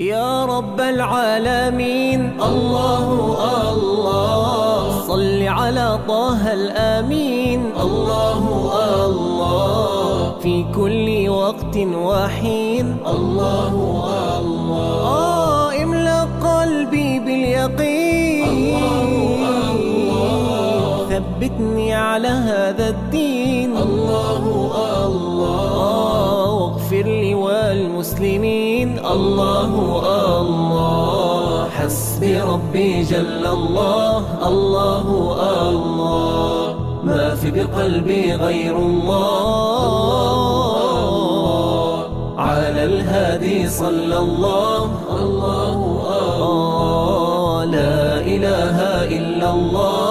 يا رب العالمين الله الله، صل على طه الأمين الله الله، في كل وقت وحين الله الله، املأ قلبي باليقين الله الله، ثبتني على هذا الدين الله الله، واغفر لي والمسلمين الله الله، حسبي ربي جل الله الله الله، ما في بقلبي غير الله، على الهادي صلى الله الله الله، لا إله إلا الله